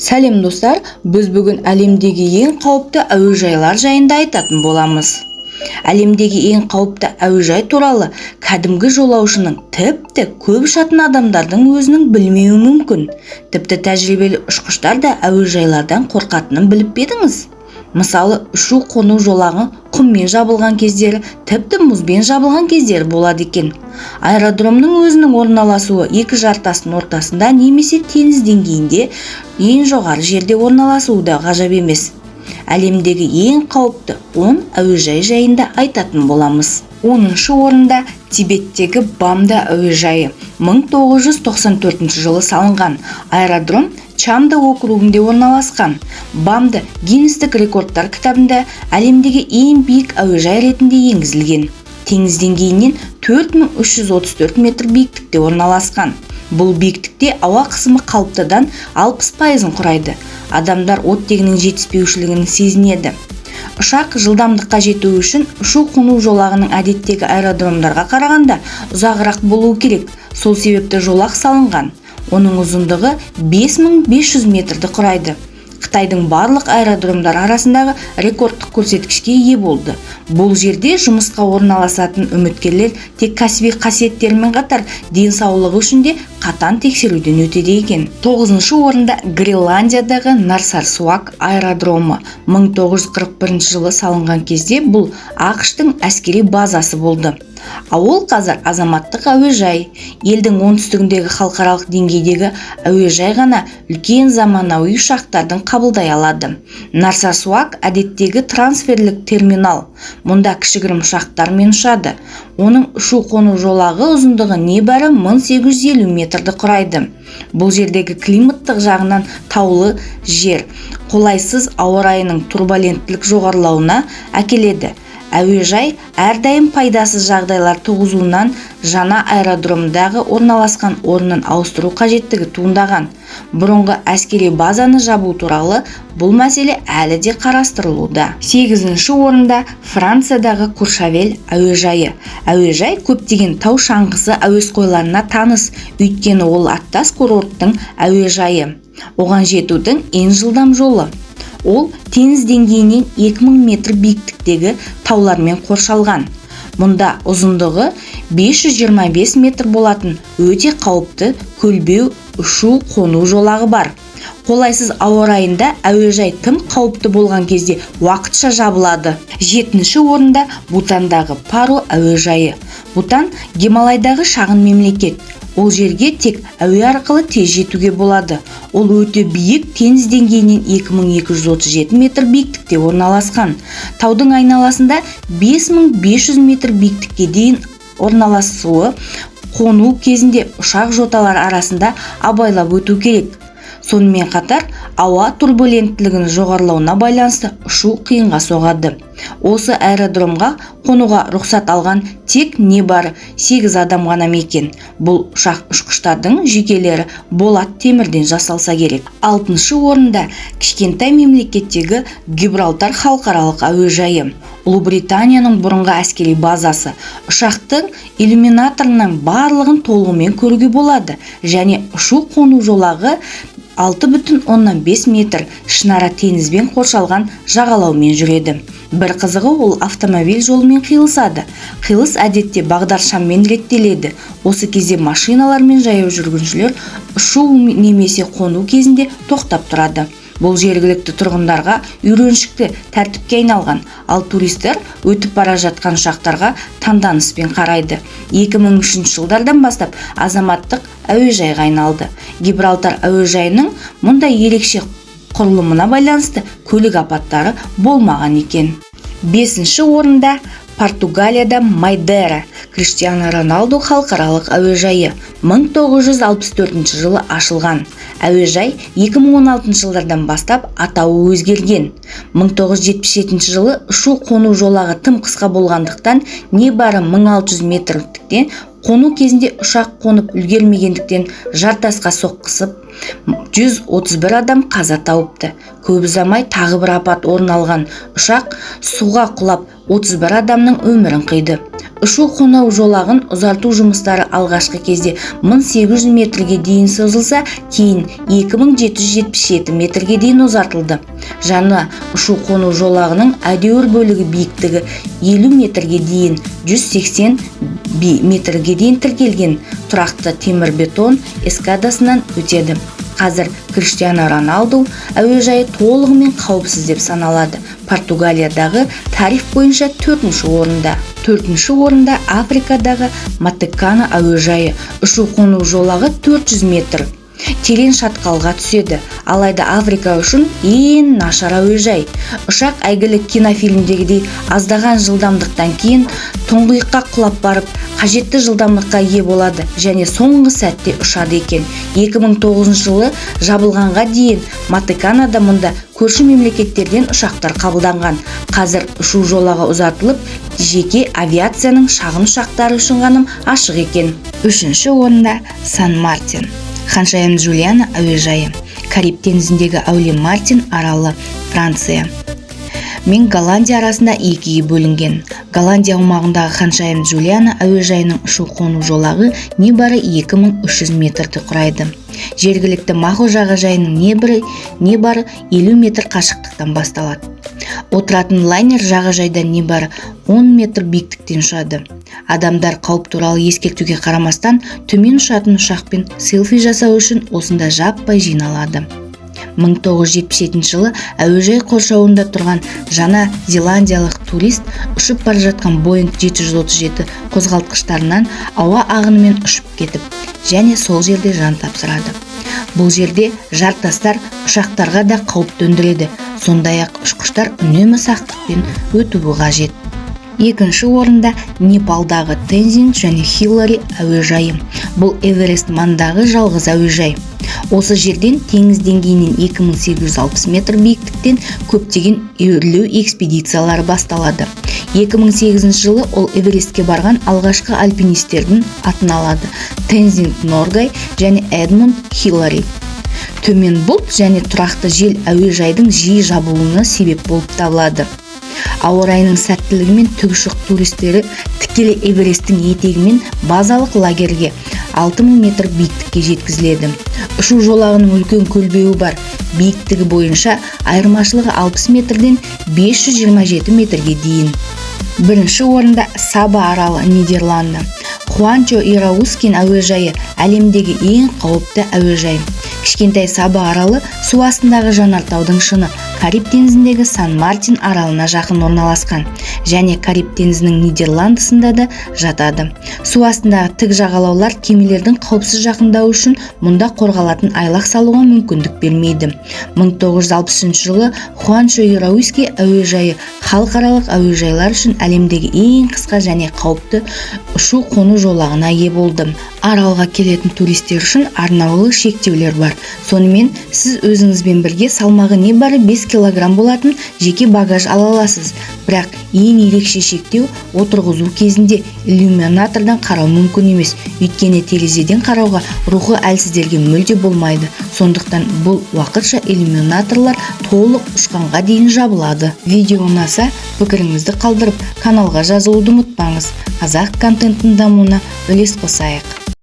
Сәлем достар, біз бүгін әлемдегі ең қауіпті әуежайлар жайында айтатын боламыз. Әлемдегі ең қауіпті әуежай туралы кәдімгі жолаушының тіпті көп ұшатын адамдардың өзінің білмеуі мүмкін. Тіпті тәжірибелі ұшқыштар да әуежайлардан қорқатынын біліп пе едіңіз? Мысалы, ұшу-қону жолағы құммен жабылған кездері, тіпті мұзбен жабылған кездері болады екен. Аэродромның өзінің орналасуы екі жартастың ортасында немесе теңіз деңгейінде ең жоғары жерде орналасуы да ғажап емес. Әлемдегі ең қауіпті 10 әуежай жайында айтатын боламыз. 10-шы орында Тибеттегі Бамда әуежайы 1994 жылы салынған. Аэродром Чамда округінде орналасқан. Бамда Гиннестік рекордтар кітабында әлемдегі ең биік әуежай ретінде енгізілген. Теңіз деңгейінен 4334 метр биіктікте орналасқан. Бұл биіктікте ауа қысымы қалыптыдан 60%-ын құрайды. Адамдар оттегінің жетіспеушілігін сезінеді. Ұшақ жылдамдыққа жету үшін ұшу-қону жолағының әдеттегі аэродромдарға қарағанда ұзағырақ болуы керек. Сол себепті жолақ салынған. Оның ұзындығы 5500 метрді құрайды. Қытайдың барлық аэродромдар арасындағы рекордтық көрсеткішке ие болды. Бұл жерде жұмысқа орналасатын үміткерлер тек кәсіби қасиеттерімен қатар денсаулығы үшін де қатаң тексеруден өтеді екен. 9-шы орында Гренландиядағы Нарсарсуак аэродромы 1941 жылы салынған кезде бұл ақш-тың әскери базасы болды. Ол қазір азаматтық әуежай. Елдің оңтүстігіндегі халықаралық деңгейдегі әуежай ғана үлкен заманауи ұшақтардың қабылдай алады. Нарсарсуак әдеттегі трансферлік терминал. Мұнда кішігірім ұшақтармен ұшады. Оның ұшу-қону жолағы ұзындығы небәрі 1850 метрді құрайды. Бұл жердегі климаттық жағынан таулы жер, қолайсыз ауа райының турбуленттілік жоғарылауына әкеледі. Әуежай әрдайым пайдасыз жағдайлар туғызуынан жаңа аэродромдағы орналасқан орнын ауыстыру қажеттігі туындаған. Бұрынғы әскери базаны жабу туралы бұл мәселе әлі де қарастырылуда. 8-ші орында Франциядағы Куршавель әуежайы. Әуежай көптеген тау шаңғысы әуесқойларына таныс, өйткені ол аттас курорттың әуежайы. Оған жетудің ең жылдам жолы. Ол теңіз деңгейінен 2000 метр биіктіктегі таулармен қоршалған. Мұнда ұзындығы 525 метр болатын өте қауіпті көлбеу ұшу-қону жолағы бар. Қолайсыз ауа райында әуежай тым қауіпті болған кезде уақытша жабылады. 7-ші орында Бутандағы Паро әуежайы. Бутан Гималайдағы шағын мемлекет. Ол жерге тек әуе арқылы тез жетуге болады. Ол өте биік теңіз деңгейінен 2237 метр биіктікте орналасқан. Таудың айналасында 5500 метр биіктікке дейін орналасуы, қону кезінде ұшақ жоталар арасында абайлап өту керек. Сонымен қатар, ауа турбуленттілігінің жоғарылауына байланысты ұшу қиынға соғады. Осы аэродромға қонуға рұқсат алған тек небары 8 адам ғана екен. Бұл ұшақ ұшқыштардың жүйкелері болат темірден жасалса керек. 6-шы орында кішкентай мемлекеттегі Гибралтар халықаралық әуежайы. Ұлыбританияның бұрынғы әскери базасы. Ұшақтың иллюминаторының барлығын толығымен көруге болады және ұшу-қону жолағы 6,5 метр шынара теңізбен қоршалған жағалаумен жүреді. Бір қызығы, ол автомобиль жолымен қиылысады. Қиылыс әдетте бағдаршаммен реттеледі. Осы кезде машиналар мен жаяу жүргіншілер ұшу немесе қону кезінде тоқтап тұрады. Бұл жергілікті тұрғындарға үйреншікті тәртіпке айналған, ал туристер өтіп бара жатқан ұшақтарға таңданыспен қарайды. 2003 жылдардан бастап азаматтық әуежайға айналды. Гибралтар әуежайының мұндай ерекше құрылымына байланысты көлік апаттары болмаған екен. 5-ші орында Португалияда Майдера Криштиану Роналду халықаралық әуежайы 1964 жылы ашылған. Әуежай 2016 жылдардан бастап атауы өзгерген. 1977 жылы ұшу-қону жолағы тым қысқа болғандықтан небары 1600 метрліктен қону кезінде ұшақ қонып үлгермегендіктен жартасқа соққысып 131 адам қаза тауыпты. Көп ұзамай тағы бір апат орын алған. Ұшақ суға құлап 31 адамның өмірін қиды. Ұшу-қонау жолағын ұзарту жұмыстары алғашқы кезде 1800 метрге дейін созылса, кейін 2777 метрге дейін ұзартылды. Жаңа ұшу-қону жолағының әдеуір бөлігі биіктігі 50 метрге дейін 180 метрге дейін тіркелген тұрақты темір-бетон эскадасынан өтеді. Қазір Криштиану Роналду әуежайы толығымен қауіпсіз деп саналады. Португалиядағы тариф бойынша 4-ші орында. 4-ші орында Африкадағы Матекана әуежайы. Ұшу-қону жолағы 400 метр. Терең шатқалға түседі. Алайда Африка үшін ең нашар әуежай. Ұшақ әйгілі кинофильмдегідей аздаған жылдамдықтан кейін тұңғиыққа құлап барып, қажетті жылдамдыққа ие болады және соңғы сәтте ұшады екен. 2009 жылы жабылғанға дейін Матеканада мұнда көрші мемлекеттерден ұшақтар қабылданған. Қазір ұшу жолағы ұзартылып, жеке авиацияның шағын ұшақтары үшін ғана ашық екен. 3-ші орында Сан-Мартин. Ханшайым Джулиана әуежайы. Кариб теңізіндегі әулие Мартин аралы, Франция мен Голландия арасында екіге бөлінген. Голландия аумағындағы Ханшайым Джулиана әуежайының ұшу-қону жолағы небары 2300 метрді құрайды. Жергілікті Махо жағажайының небары 50 метр қашықтықтан басталады. Отыратын лайнер жағажайдан небары 10 метр биіктіктен ұшады. Адамдар қауіп туралы ескертуге қарамастан төмен ұшатын ұшақпен селфи жасау үшін осында жаппай жиналады. 1977 жылы әуежай қоршауында тұрған жаңа зеландиялық турист ұшып бара жатқан Boeing 737 қозғалтқыштарынан ауа ағынымен ұшып кетіп, және сол жерде жан тапсырады. Бұл жерде жартастар ұшақтарға да қауіп төндіреді. Сондай-ақ ұшқыштар үнемі сақтықпен өтуі қажет. 2-ші орында Непалдағы Тензин және Хиллари әуежайы. Бұл Эверест маңындағы жалғыз әуежай. Осы жерден теңіз деңгейінен 2860 метр биіктіктен көптеген өрлеу экспедициялары басталады. 2008 жылы ол Эверестке барған алғашқы альпинистердің атын алады. Тензин Норгай және Эдмунд Хиллари. Төмен бұлт және тұрақты жел әуежайдың жиі жабылуына себеп болып табылады. Ауа райының сәттілігімен тікұшақ туристері тікелей Эвересттің етегімен базалық лагерге 6000 метр биіктікке жеткізіледі. Ұшу жолағының үлкен көлбеуі бар. Биіктігі бойынша айырмашылығы 60 метрден 527 метрге дейін. 1-ші орында Саба аралы, Нидерланды. Хуанчо Ираускин әуежайы әлемдегі ең қауіпті әуежай. Кішкентай Саба аралы су астындағы жанартаудың шыңы Кариб теңізіндегі Сан-Мартин аралына жақын орналасқан және Кариб теңізінің Нидерландысында да жатады. Су астындағы тік жағалаулар кемелердің қауіпсіз жақындауы үшін мұнда қорғалатын айлақ салуға мүмкіндік бермейді. 1960 жылы Хуанчо Ирауски әуежайы халықаралық әуежайлар үшін әлемдегі ең қысқа және қауіпті ұшу-қону жолағына ие болды. Аралға келетін туристер үшін арнаулы шектеулер бар. Сонымен сіз өзіңізбен бірге салмағы небары 5 килограмм болатын жеке багаж ала аласыз. Бірақ ең ерекше шектеу отырғызу кезінде иллюминатордан қарау мүмкін емес. Өйткені терезеден қарауға рухы әлсіздерге мүлде болмайды. Сондықтан бұл уақытша иллюминаторлар толық ұшқанға дейін жабылады. Видео ұнаса, пікіріңізді қалдырып, каналға жазылуды ұмытпаңыз. Қазақ контентінің дамуына үлес қосайық.